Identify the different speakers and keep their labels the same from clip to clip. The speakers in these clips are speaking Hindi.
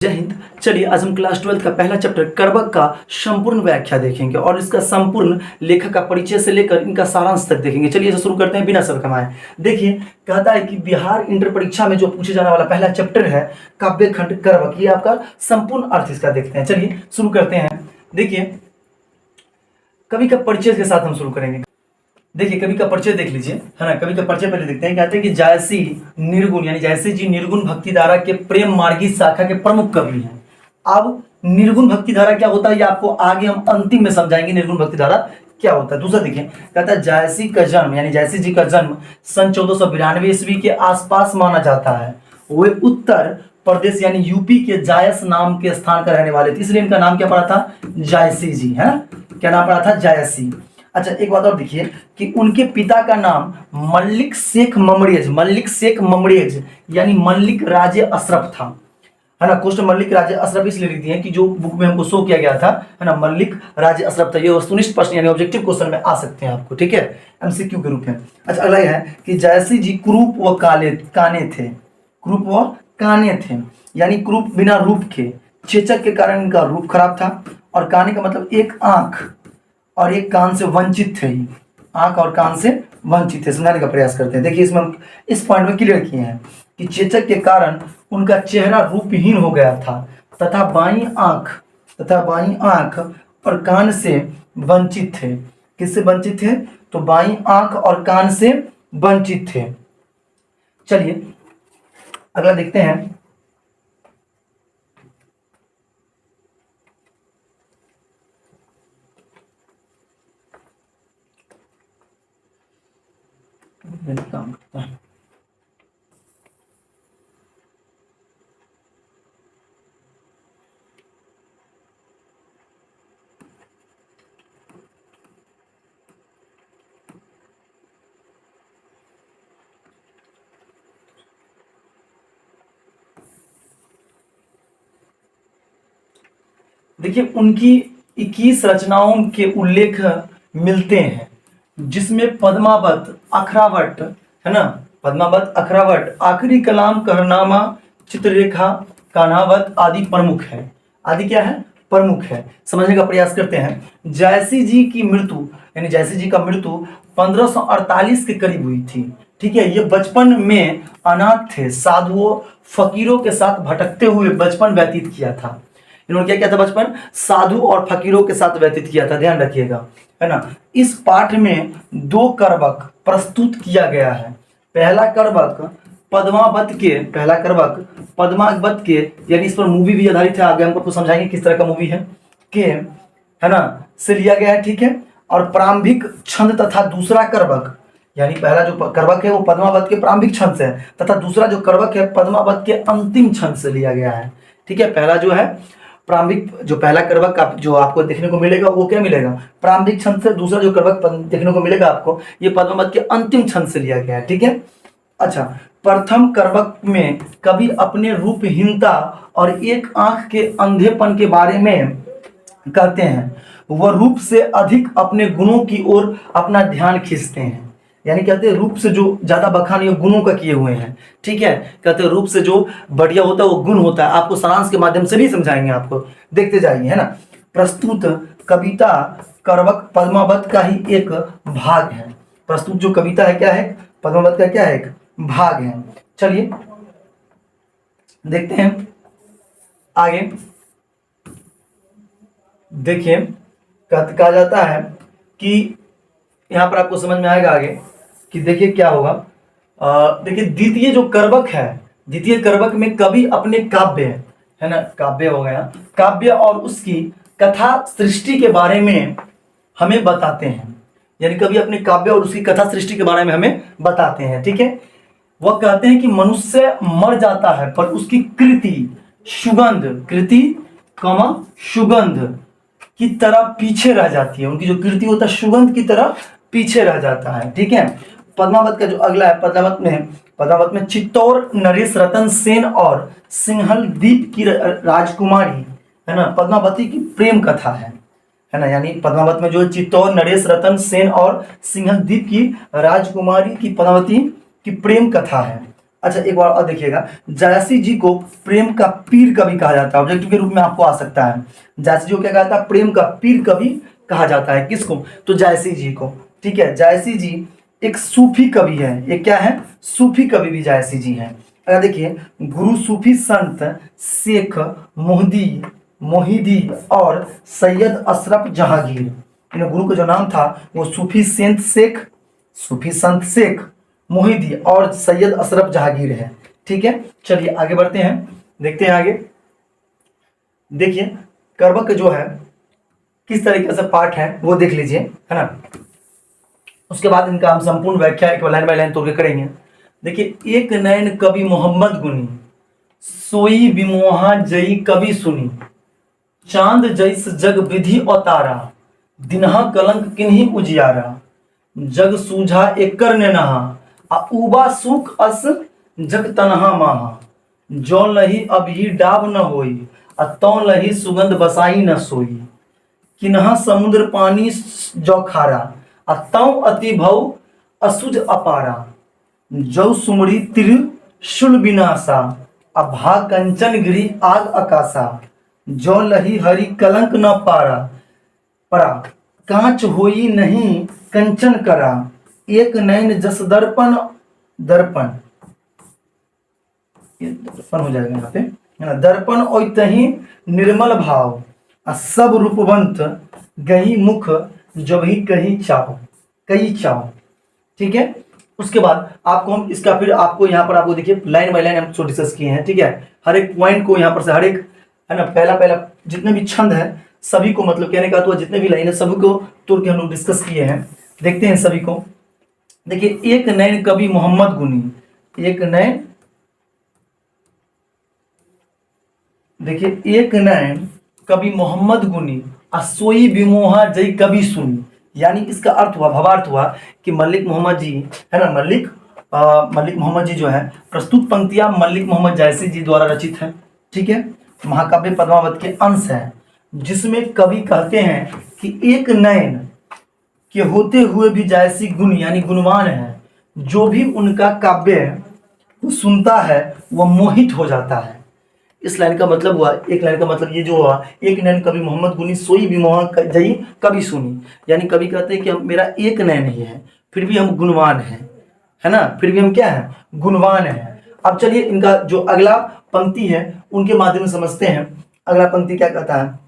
Speaker 1: जय हिंद। चलिए आज हम क्लास 12 का पहला चैप्टर कर्वक का संपूर्ण व्याख्या देखेंगे और इसका संपूर्ण लेखक का परिचय से लेकर इनका सारांश तक देखेंगे। चलिए इसे शुरू करते हैं बिना समय कमाए। देखिए कहता है कि बिहार इंटर परीक्षा में जो पूछे जाने वाला पहला चैप्टर है काव्य खंड कर्वक, ये आपका संपूर्ण अर्थ इसका देखते हैं। चलिए शुरू करते हैं। देखिए कवि का परिचय के साथ हम शुरू करेंगे। देखिए कवि का परिचय देख लीजिए, है ना। कवि का परिचय पहले देखते हैं। कहते हैं कि जायसी निर्गुण यानी जायसी जी निर्गुण भक्ति धारा के प्रेम मार्गी शाखा के प्रमुख कवि हैं। अब निर्गुण भक्ति धारा क्या होता है ये आपको आगे हम अंतिम में समझाएंगे। निर्गुण भक्ति धारा क्या होता है। दूसरा देखिए, कहता है जायसी का जन्म यानी जायसी जी का जन्म सन 1492 ईस्वी के आसपास माना जाता है। वे उत्तर प्रदेश यानी यूपी के जायस नाम के स्थान का रहने वाले थे, इसलिए इनका नाम क्या पड़ा था, जायसी जी, है। क्या नाम पड़ा था, जायसी। अच्छा एक बात और देखिए कि उनके पिता का नाम मल्लिक शेख ममड़ेज यानी मल्लिक राजे अशरफ था, है ना। क्वेश्चन मल्लिक राजे अशरफ इसलिए लिख दिए कि जो बुक में हमको शो किया गया था, है ना, मल्लिक राजे अशरफ था। ये वस्तुनिष्ठ प्रश्न यानी ऑब्जेक्टिव क्वेश्चन में आ सकते हैं आपको, ठीक है, एमसीक्यू के रूप में। अच्छा अगला है कि जायसी जी क्रूप व काने थे, यानी क्रूप बिना रूप के, चेचक के कारण इनका रूप खराब था, और काने का मतलब एक आंख और एक कान से वंचित थे। आंख और कान से वंचित थे, समझाने का प्रयास करते हैं। देखिए इसमें इस पॉइंट में क्लियर किए हैं कि चेचक के कारण उनका चेहरा रूपहीन हो गया था तथा बाईं आंख और कान से वंचित थे। किससे वंचित थे, तो बाईं आंख और कान से वंचित थे। चलिए अगला देखते हैं। काम करता है। देखिए उनकी 21 रचनाओं के उल्लेख मिलते हैं, जिसमें पद्मावत, अखरावट, है ना, पद्मावत, अखरावट, आखिरी कलाम, कहरनामा, चित्ररेखा, कान्हावत आदि प्रमुख है। आदि क्या है, प्रमुख है। समझने का प्रयास करते हैं। जायसी जी की मृत्यु यानी जायसी जी का मृत्यु 1548 के करीब हुई थी, ठीक है। ये बचपन में अनाथ थे, साधुओं फकीरों के साथ भटकते हुए बचपन व्यतीत किया था। इन्होंने क्या किया था, बचपन साधु और फकीरों के साथ व्यतीत किया था, ध्यान रखिएगा, है ना। इस पाठ में दो कर्वक प्रस्तुत किया गया है। पहला कर्वक पद्मावत के यानी इस पर मूवी भी आधारित है, आगे हम आपको समझाएंगे किस तरह का मूवी है, के, है ना, से लिया गया है, ठीक है। और प्रारंभिक छंद तथा दूसरा कर्वक यानी पहला जो कर्वक है वो पद्मावत के प्रारंभिक छंद से है तथा दूसरा जो कर्वक है पद्मावत के अंतिम छंद से लिया गया है, ठीक है। पहला जो है प्रारंभिक, जो पहला कर्वक का जो आपको देखने को मिलेगा वो क्या मिलेगा, प्रारंभिक छंद से। दूसरा जो कर्वक देखने को मिलेगा आपको ये पद्मावत के अंतिम छंद से लिया गया है, ठीक है। अच्छा प्रथम कर्वक में कवि अपने रूपहीनता और एक आंख के अंधेपन के बारे में कहते हैं। वह रूप से अधिक अपने गुणों की ओर अपना ध्यान खींचते हैं, यानी कहते हैं रूप से जो ज्यादा बखान ये गुणों का किए हुए हैं, ठीक है। कहते हैं रूप से जो बढ़िया होता है वो गुण होता है। आपको सारांश के माध्यम से नहीं समझाएंगे, आपको देखते जाइए, है ना। प्रस्तुत कविता कर्वक पद्मावत का ही एक भाग है। प्रस्तुत जो कविता है क्या है, पद्मावत का क्या है, एक भाग है। चलिए देखते हैं आगे। देखिए कहा जाता है कि यहां पर आपको समझ में आएगा आगे कि देखिए क्या होगा। देखिए द्वितीय जो कर्वक है, द्वितीय कर्वक में कवि अपने काव्य, है ना, काव्य हो गया, काव्य और उसकी कथा सृष्टि के बारे में हमें बताते हैं। यानी कवि अपने काव्य और उसकी कथा सृष्टि के बारे में हमें बताते हैं, ठीक है। वह कहते हैं कि मनुष्य मर जाता है पर उसकी कृति सुगंध की तरह पीछे रह जाती है। उनकी जो कृति होता है सुगंध की तरह पीछे रह जाता है, ठीक है। पद्मावत का जो अगला है, पद्मावत में चित्तौर नरेश रतन सेन और सिंहल द्वीप की राजकुमारी, है ना, पद्मावती की प्रेम कथा है ना। यानी पद्मावत में जो चित्तौर नरेश रतन सेन और सिंहल द्वीप की राजकुमारी की पद्मावती की प्रेम कथा है। अच्छा एक बार और देखिएगा, जायसी जी को प्रेम का पीर कवि कहा जाता है, ऑब्जेक्टिव के रूप में आपको आ सकता है। जायसी जी को क्या कहा जाता है? प्रेम का पीर कवि कहा जाता है। किसको? तो जायसी जी को। ठीक है, जायसी जी एक सूफी कवि है। ये क्या है? सूफी कवि भी जायसी जी हैं। अगर देखिए, गुरु सूफी संत शेख मोहदी मोहिदी और सैयद अशरफ जहांगीर, इन गुरु का जो नाम था वो सूफी संत शेख मोहिदी और सैयद अशरफ जहांगीर है। ठीक है, चलिए आगे बढ़ते हैं, देखते हैं आगे। देखिए करबक जो है किस तरीके से पाठ है वो देख लीजिए, है ना। उसके बाद इनका हम संपूर्ण व्याख्या एक लाइन बाय लाइन तोड़ के करेंगे। देखिए, एक नयन कवि मोहम्मद गुनी, सोई विमोहा जई कवि सुनी, चांद जैस जग विधि अवतारा, दिनहा कलंक किन्हीं उजियारा, जग सूझा एकर ने नहा, आ उबा सुख अस जग तनहा माहा, जो लही अभी डाब न होई, आ तौ लही सुगंध बसाई न सोई, किन्हा समुद्र पानी जो खारा, आ तौ अति भव असुज अपारा, जो सुमरी त्रिशूल विनाशा, आ भा कंचन गिरी आग आकाशा, जो लही हरि कलंक न पारा, परा कांच होई नहीं कंचन करा, एक नैन जस दर्पण दर्पण, ये दर्पण हो जाएगा यहाँ पे, है ना। दर्पण ओतहि निर्मल भाव, आ सब रूपवंत गही मुख जब ही कही चाव। ठीक है, उसके बाद आपको हम इसका फिर आपको यहाँ पर आपको देखिए लाइन बाय लाइन हम इसको डिस्कस किए हैं। ठीक है, हर एक पॉइंट को यहाँ पर से हर एक, है ना, पहला पहला जितने भी छंद है सभी को, मतलब कहने का तो जितने भी लाइन है सभी को तोड़ के हम लोग डिस्कस किए हैं। देखते हैं सभी को। देखिए, एक नैन कवि मोहम्मद गुनी, एक नैन, देखिए एक नैन कवि मोहम्मद गुनी, सोई विमोहा जई कवि सुनी, यानी इसका अर्थ हुआ, भावार्थ हुआ कि मलिक मोहम्मद जी, है ना, मलिक मोहम्मद जी जो है, प्रस्तुत पंक्तियां मलिक मोहम्मद जायसी जी द्वारा रचित है। ठीक है, महाकाव्य पद्मावत के अंश है, जिसमें कवि कहते हैं कि एक नयन के होते हुए भी जायसी गुण यानी गुणवान है, जो भी उनका काव्य को सुनता है वह मोहित हो जाता है। इस लाइन का मतलब हुआ, एक लाइन का मतलब ये जो हुआ, एक नैन कवि मोहम्मद गुनी, सोई विमोह जई कवि सुनी, यानी कवि कहते हैं कि हम, मेरा एक नैन ही है फिर भी हम गुणवान हैं, है ना, फिर भी हम क्या है? गुणवान हैं। अब चलिए इनका जो अगला पंक्ति है उनके माध्यम से समझते हैं। अगला पंक्ति क्या कहता है,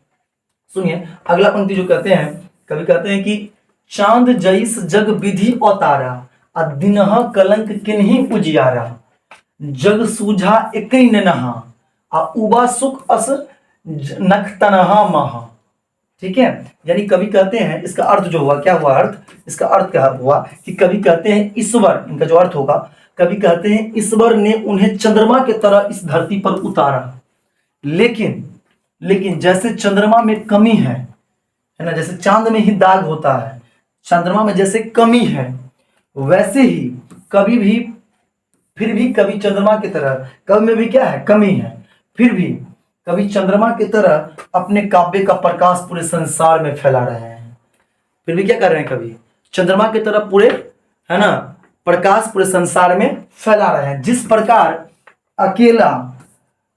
Speaker 1: सुनिए। अगला पंक्ति जो कहते हैं, कवि कहते हैं कि चांद जैस जग विधि अवतारा, आ दिनहा कलंक किन्हीं उजियारा, जग सूझा एकई न नहा, आ उबा सुख अस नख तनहा महा। ठीक है, यानी कवि कहते हैं, इसका अर्थ जो हुआ, क्या हुआ अर्थ, इसका अर्थ क्या हुआ कि कवि कहते हैं ईश्वर, इनका जो अर्थ होगा, कवि कहते हैं ईश्वर ने उन्हें चंद्रमा के तरह इस धरती पर उतारा, लेकिन जैसे चंद्रमा में कमी है ना, जैसे चांद में ही दाग होता है, चंद्रमा में जैसे कमी है, वैसे ही कभी भी फिर भी कवि चंद्रमा की तरह, कवि में भी क्या है? कमी है, फिर भी कवि चंद्रमा की तरह अपने काव्य का प्रकाश पूरे संसार में फैला रहे हैं। फिर भी क्या कर रहे हैं? कवि चंद्रमा की तरह पूरे, है ना, प्रकाश पूरे संसार में फैला रहे हैं। जिस प्रकार अकेला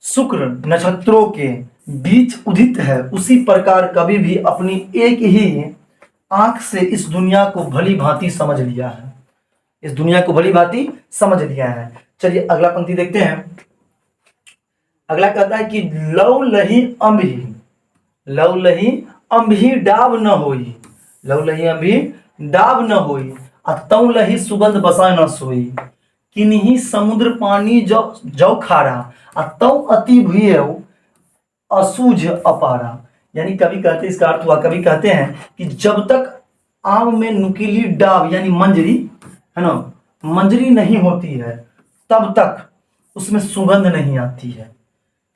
Speaker 1: शुक्र नक्षत्रों के बीच उदित है, उसी प्रकार कवि भी अपनी एक ही आंख से इस दुनिया को भली भांति समझ लिया है, इस दुनिया को भली भांति समझ लिया है। चलिए अगला पंक्ति देखते हैं। अगला कहता है कि लव लही अम्भी डाब न होई, लव लही अम्भी डाब न होई, तौ लही सुगंध बसा न सोई, किन्हीं समुद्र पानी जो खारा, तौ अति भूयौ असूझ अपारा। यानी कवि कहते, इसका अर्थ हुआ, कवि कहते हैं कि जब तक आम में नुकीली डाब यानी मंजरी, है ना, मंजरी नहीं होती है, तब तक उसमें सुगंध नहीं आती है।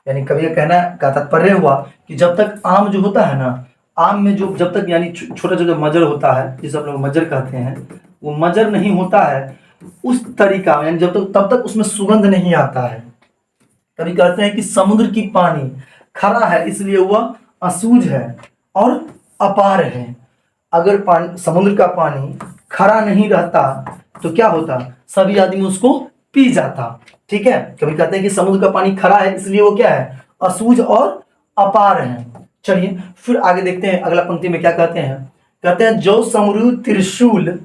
Speaker 1: यानी कवि का कहना का तात्पर्य हुआ कि जब तक आम जो होता है ना, आम में जो जब तक यानी छोटा छोटा मजर होता है, जिसे हम लोग मजर कहते हैं, वो मजर नहीं होता है उस तरीका में, यानी जब तक तब तक उसमें सुगंध नहीं आता है। कवि कहते हैं कि समुद्र की पानी खरा है इसलिए वह असूझ है और अपार है। अगर पानी, समुद्र का पानी खरा नहीं रहता तो क्या होता? सभी आदमी उसको पी जाता। ठीक है, कभी कहते हैं कि समुद्र का पानी खरा है इसलिए वो क्या है, असूझ और अपार है। चलिए फिर आगे देखते हैं अगला पंक्ति में क्या कहते हैं। कहते हैं जो समरु त्रिशूल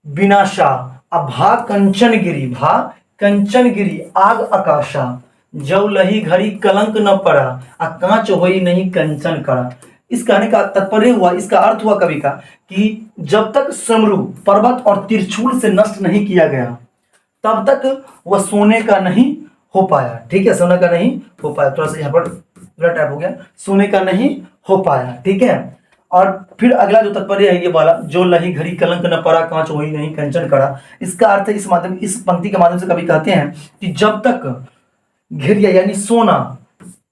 Speaker 1: विनाशा अभा कंचन गिरी, भा कंचन गिरी आग आकाशा, जव लही घड़ी कलंक न पड़ा, आ कांच होई नहीं कंचन कड़ा। इस कहने का तात्पर्य हुआ, इसका अर्थ हुआ कवि का कि जब तक समरू पर्वत और त्रिशूल से नष्ट नहीं किया गया तब तक वह सोने का नहीं हो पाया। ठीक है, सोने का नहीं हो पाया, थोड़ा सा यहाँ पर पूरा टाइप हो गया, सोने का नहीं हो पाया। ठीक है, और फिर अगला जो तात्पर्य है ये वाला, जो लही घड़ी कलंक न पड़ा, कांच होई नहीं कंचन कड़ा। इसका अर्थ इस पंक्ति के माध्यम से कवि कहते हैं कि जब तक घिरिया यानी सोना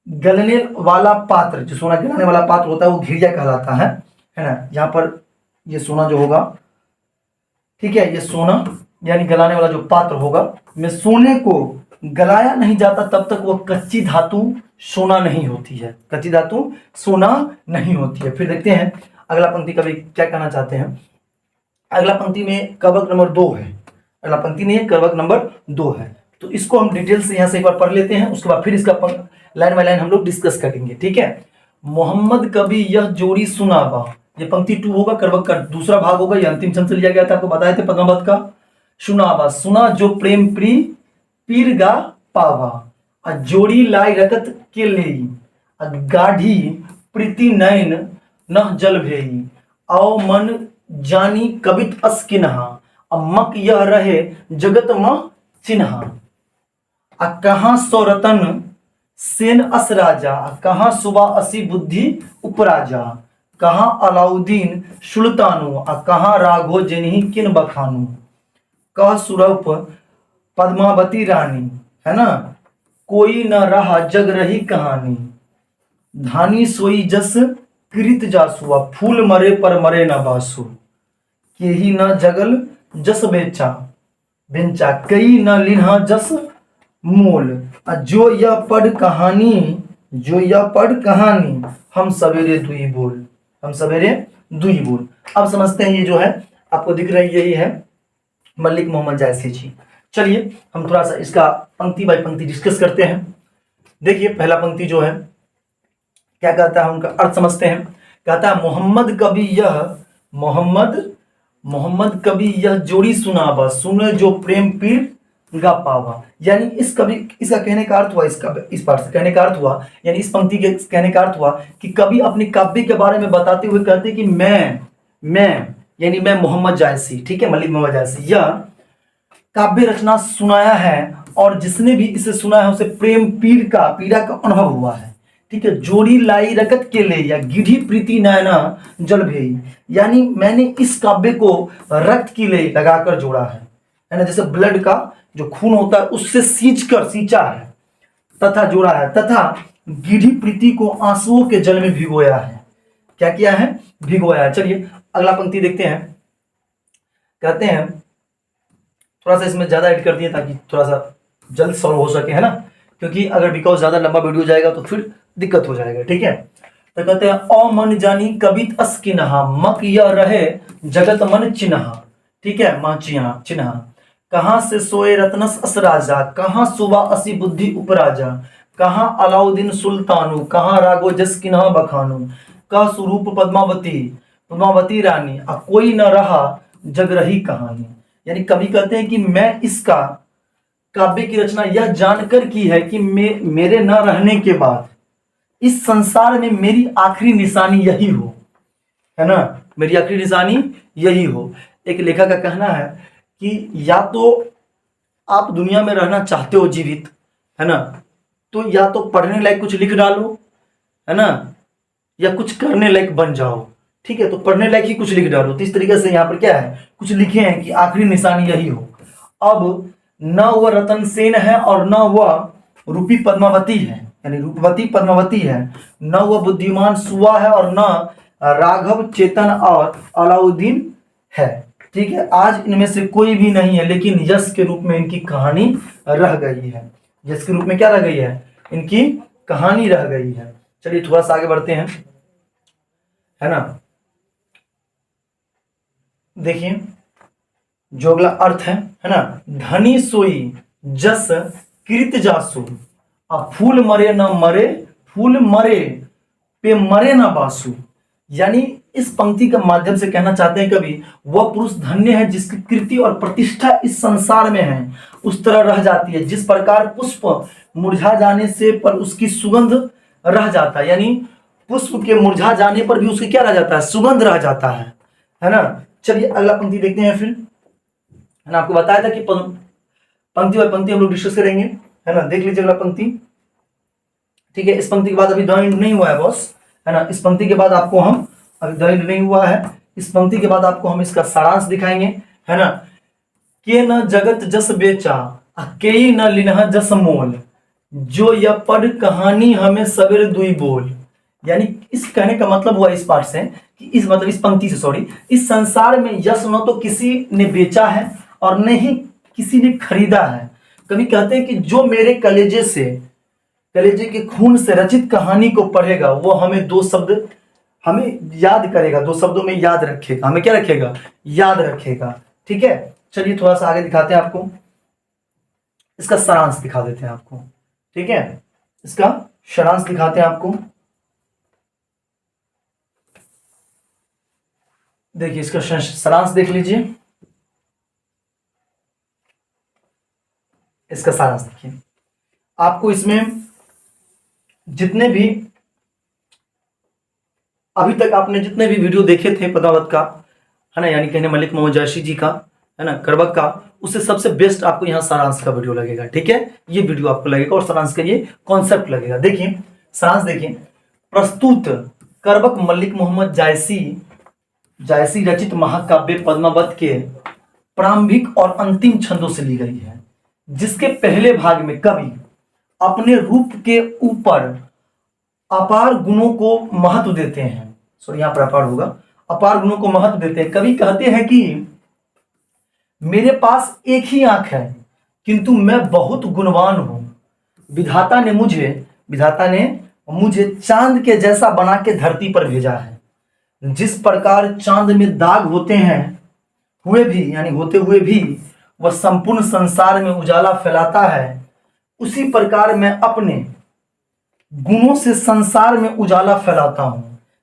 Speaker 1: गलने वाला पात्र, जो सोना गलाने वाला पात्र होता है वो घिरिया कहलाता है ना। यहाँ पर ये सोना जो होगा, ठीक है, ये सोना यानी गलाने वाला जो पात्र होगा में सोने को गलाया नहीं जाता तब तक वह कच्ची धातु सोना नहीं होती है, कच्ची धातु सोना नहीं होती है। फिर देखते हैं अगला पंक्ति कवि क्या कहना चाहते हैं। अगला पंक्ति में कवक नंबर 2 है, अगला पंक्ति नहीं है, कवक नंबर 2 है। तो इसको हम डिटेल से यहाँ से एक बार पढ़ लेते हैं, उसके बाद फिर इसका लाइन बाय लाइन हम लोग डिस्कस करेंगे। ठीक है, मोहम्मद कभी यह जोड़ी सुनावा, ये पंक्ति 2 होगा, करवक का दूसरा भाग होगा, ये अंतिम छंद से लिया गया था, आपको बताए थे पद्मावत का। सुनावा सुना जो प्रेम प्री पीर गा पावा, आ जोड़ी लाई रकत के लेई, आ गाढ़ी प्रीति नयन न जल भेई, आओ मन जानी कवित अस किन्हा, अमक यह रहे जगत म चिन्हा, आ कहाँ सौ रतन सेन अस राजा, आ कहाँ सुबह असी बुद्धि उपराजा, कहाँ अलाउद्दीन सुल्तानु, आ कहाँ राघो जिन्हीं किन बखानु, कह सुरप पद्मावती रानी, है ना, कोई न रहा जग रही कहानी, धानी सोई जस कृत जासुआ, फूल मरे पर मरे न बासु, के ही न जगल जस बेचा बेंचा, कई न लिन्हा जस मोल, जो यह पढ़ कहानी, जो यह पढ़ कहानी, हम सवेरे दुई बोल, हम सवेरे दुई बोल। अब समझते हैं, ये जो है आपको दिख रही है, यही है मलिक मोहम्मद जायसी जी। चलिए हम थोड़ा सा इसका पंक्ति बाय पंक्ति डिस्कस करते हैं। देखिए पहला पंक्ति जो है क्या कहता है, उनका अर्थ समझते हैं। कहता है मोहम्मद कभी यह, मोहम्मद कभी यह जोड़ी सुनावा, सुने जो प्रेम पीर गा पावा। यानी इस कवि, इसका कहने का अर्थ हुआ, इस पार्ट से कहने का अर्थ हुआ, यानी इस पंक्ति के कहने का अर्थ हुआ कि कवि अपनी काव्य के बारे में बताते हुए कहते कि मैं मोहम्मद जायसी, ठीक है, मलिक मोहम्मद जायसी, यह काव्य रचना सुनाया है और जिसने भी इसे सुना है उसे प्रेम पीड़ा का अनुभव हुआ है। ठीक है, जोड़ी लाई रकत के ले या गिढ़ी प्रीति नयना जल भेई, यानी मैंने इस काव्य को रक्त की ले लगाकर जोड़ा है ना, जैसे ब्लड का जो खून होता है उससे सींचा है तथा जोड़ा है, तथा गिढ़ी प्रीति को आंसुओं के जल में भिगोया है। क्या किया है, भिगोया है। चलिए अगला पंक्ति देखते हैं। कहते हैं, थोड़ा सा इसमें ज्यादा एड कर दिए ताकि थोड़ा सा जल्द सॉल्व हो सके, है ना, क्योंकि अगर बिकॉज ज्यादा लंबा वीडियो जाएगा तो फिर दिक्कत हो जाएगा। ठीक है, तो कहते हैं ओ मन जानी कवित अस किन्हा, मक यह रहे जगत मन चिन्हा। ठीक है, मां चिन्हा, कहां से सोए रत्नस अस राजा, कहां सुबह असी बुद्धि उपराजा, कहां अलाउद्दीन सुल्तानु, कहां रागो जस किन्हा बखानु, का स्वरूप पद्मावती रानी, आ कोई न रहा जग रही कहानी। यानी कवि कहते हैं कि मैं इसका काव्य की रचना यह जानकर की है कि मेरे न रहने के बाद इस संसार में मेरी आखिरी निशानी यही हो, है ना, मेरी आखिरी निशानी यही हो। एक लेखक का कहना है कि या तो आप दुनिया में रहना चाहते हो जीवित, है ना, तो या तो पढ़ने लायक कुछ लिख डालो, है ना, या कुछ करने लायक बन जाओ। ठीक है, तो पढ़ने लायक ही कुछ लिख डालो। तो इस तरीके से यहाँ पर क्या है, कुछ लिखे हैं कि आखिरी निशानी यही हो। अब न वह रतन सेन है और न वह रूपी पद्मावती है, यानी रूपवती पद्मावती है, न वह बुद्धिमान सुआ है और न राघव चेतन और अलाउद्दीन है। ठीक है, आज इनमें से कोई भी नहीं है, लेकिन यश के रूप में इनकी कहानी रह गई है। यश के रूप में क्या रह गई है, इनकी कहानी रह गई है। चलिए थोड़ा सा आगे बढ़ते हैं, है ना। देखिए जो अगला अर्थ है ना, धनी सोई जस कृत जासु। अब फूल मरे न मरे, फूल मरे पे मरे न बासु। यानी इस पंक्ति के माध्यम से कहना चाहते हैं कवि, वह पुरुष धन्य है जिसकी कृति और प्रतिष्ठा इस संसार में है उस तरह रह जाती है, जिस प्रकार पुष्प मुरझा जाने से पर उसकी सुगंध रह जाता है। यानी पुष्प के मुरझा जाने पर भी उसकी क्या रह जाता है, सुगंध रह जाता है ना। चलिए अगला पंक्ति देखते हैं फिर, है ना। आपको बताया था कि पंक्ति बाय पंक्ति हम लोग डिस्कस करेंगे, है ना। देख लीजिए अगला पंक्ति, ठीक है। इस पंक्ति के बाद अभी द एंड नहीं हुआ है बॉस, है ना। इस पंक्ति के बाद आपको हम, अभी द एंड नहीं हुआ है, इस पंक्ति के बाद आपको हम इसका सारांश दिखाएंगे, है ना। के न जगत जस बेचा, के न लिनह जस मोल, जो यह पढ़ कहानी हमें सवेर दुई बोल। यानी इस कहने का मतलब हुआ इस पाठ से कि इस मतलब इस पंक्ति से सॉरी, इस संसार में यश न तो किसी ने बेचा है और न ही किसी ने खरीदा है। कभी कहते हैं कि जो मेरे कलेजे से, कलेजे के खून से रचित कहानी को पढ़ेगा वो हमें दो शब्द हमें याद करेगा, दो शब्दों में याद रखेगा, हमें क्या रखेगा, याद रखेगा, ठीक है। चलिए थोड़ा सा आगे दिखाते हैं आपको, इसका सारांश दिखा देते हैं आपको, ठीक है। इसका सारांश दिखाते हैं आपको। देखिए इसका सारांश देख लीजिए, इसका सारांश देखिए। आपको इसमें जितने भी अभी तक आपने जितने भी वीडियो देखे थे पद्मावत का, है ना, यानी कहने मलिक मोहम्मद जैशी जी का, है ना, करबक का, उससे सबसे बेस्ट आपको यहाँ सारांश का वीडियो लगेगा, ठीक है। ये वीडियो आपको लगेगा और सारांश का ये कॉन्सेप्ट लगेगा। देखिए सारांश देखिए, प्रस्तुत करबक मलिक मोहम्मद जायसी रचित महाकाव्य पद्मावत के प्रारंभिक और अंतिम छंदों से ली गई है, जिसके पहले भाग में कवि अपने रूप के ऊपर अपार गुणों को महत्व देते हैं। सॉरी यहां पर अपार होगा, अपार गुणों को महत्व देते हैं। कवि कहते हैं कि मेरे पास एक ही आंख है किंतु मैं बहुत गुणवान हूं। विधाता ने मुझे चांद के जैसा बना के धरती पर भेजा है। जिस प्रकार चांद में दाग होते हैं होते हुए भी वह संपूर्ण संसार में उजाला फैलाता है, उसी प्रकार मैं अपने गुणों से संसार में उजाला फैलाता हूं।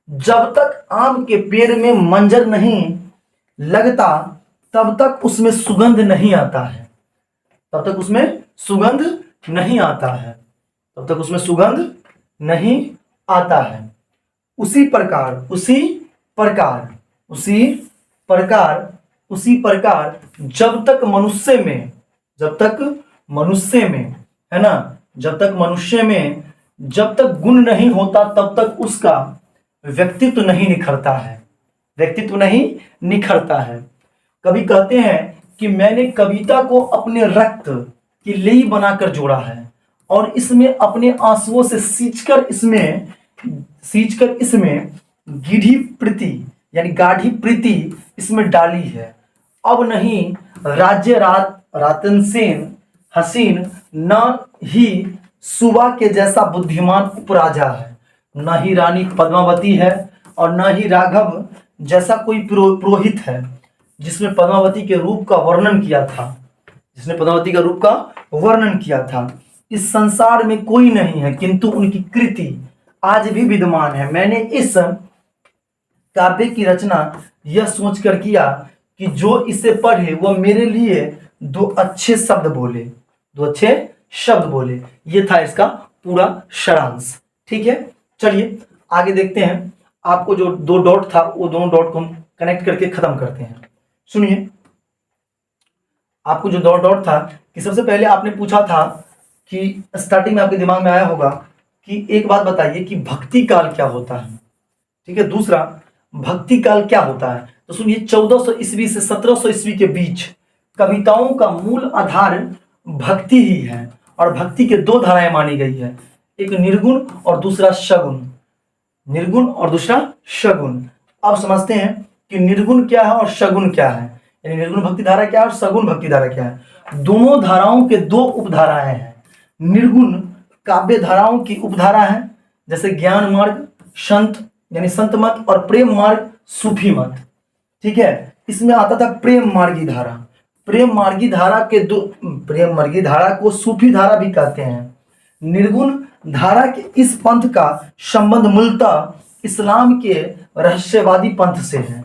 Speaker 1: जब तक आम के पेड़ में मंजर नहीं लगता तब तक उसमें सुगंध नहीं आता है, तब तक उसमें सुगंध नहीं आता है, तब तक उसमें सुगंध नहीं आता है। उसी प्रकार जब तक मनुष्य में है ना, जब तक गुण नहीं होता तब तक उसका व्यक्तित्व नहीं निखरता है। कवि कहते हैं कि मैंने कविता को अपने रक्त की लेई बनाकर जोड़ा है और इसमें अपने आंसुओं से सींचकर इसमें गाढ़ी प्रीति इसमें डाली है। अब नहीं राज्य रातनसेन हसीन, न ही सुबा के जैसा बुद्धिमान उपराजा है, न ही रानी पद्मावती है और न ही राघव जैसा कोई पुरोहित है जिसने पद्मावती के रूप का वर्णन किया था। इस संसार में कोई नहीं है किंतु उनकी कृति आज भी विद्यमान है। मैंने इस काव्य की रचना यह सोचकर किया कि जो इसे पढ़े वह मेरे लिए दो अच्छे शब्द बोले। ये था इसका पूरा सारांश, ठीक है। चलिए आगे देखते हैं। आपको जो दो डॉट था वो दोनों डॉट को हम कनेक्ट करके खत्म करते हैं। सुनिए, आपको जो दो डॉट था कि सबसे पहले आपने पूछा था कि स्टार्टिंग में आपके दिमाग में आया होगा कि एक बात बताइए कि भक्ति काल क्या होता है, ठीक है। दूसरा, भक्ति काल क्या होता है। तो सुनिए, 1400 ईस्वी से 1700 ईस्वी के बीच कविताओं का मूल आधार भक्ति ही है और भक्ति के दो धाराएं मानी गई है, एक निर्गुण और दूसरा सगुण। अब समझते हैं कि निर्गुण क्या है और सगुण क्या है, यानी निर्गुण भक्ति धारा क्या है और सगुण भक्ति धारा क्या है। दोनों धाराओं के दो उपधाराएं हैं। निर्गुण काव्य धाराओं की उपधारा है, जैसे ज्ञान मार्ग संत मत और प्रेम मार्ग सूफी मत, ठीक है। इसमें आता था प्रेम मार्गी धारा। प्रेम मार्गी धारा के प्रेम मार्गी धारा को सूफी धारा भी कहते हैं। निर्गुण धारा के इस पंथ का संबंध मूलतः इस्लाम के रहस्यवादी पंथ से है।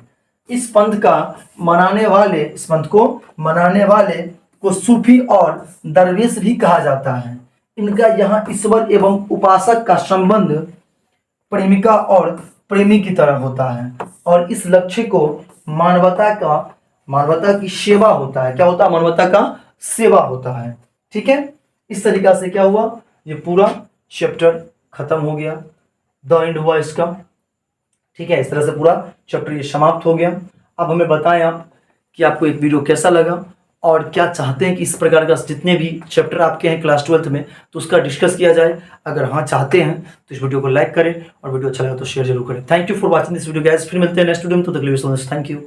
Speaker 1: इस पंथ को मनाने वाले को सूफी और दरवेश भी कहा जाता है। इनका यहाँ ईश्वर एवं उपासक का संबंध प्रेमिका और प्रेमी की तरह होता है और इस लक्ष्य को मानवता की सेवा होता है। क्या होता है? मानवता का सेवा होता है। ठीक है, इस तरीका से क्या हुआ, ये पूरा चैप्टर खत्म हो गया, द एंड हुआ इसका। ठीक है, इस तरह से पूरा चैप्टर ये समाप्त हो गया। अब हमें बताएं आप कि आपको एक वीडियो कैसा लगा और क्या चाहते हैं कि इस प्रकार का जितने भी चैप्टर आपके हैं क्लास 12th में तो उसका डिस्कस किया जाए। अगर हाँ चाहते हैं तो इस वीडियो को लाइक करें और वीडियो अच्छा लगा तो शेयर जरूर करें। Thank you for watching this video guys. फिर मिलते हैं नेक्स्ट वीडियो में, तो तक के लिए थैंक यू।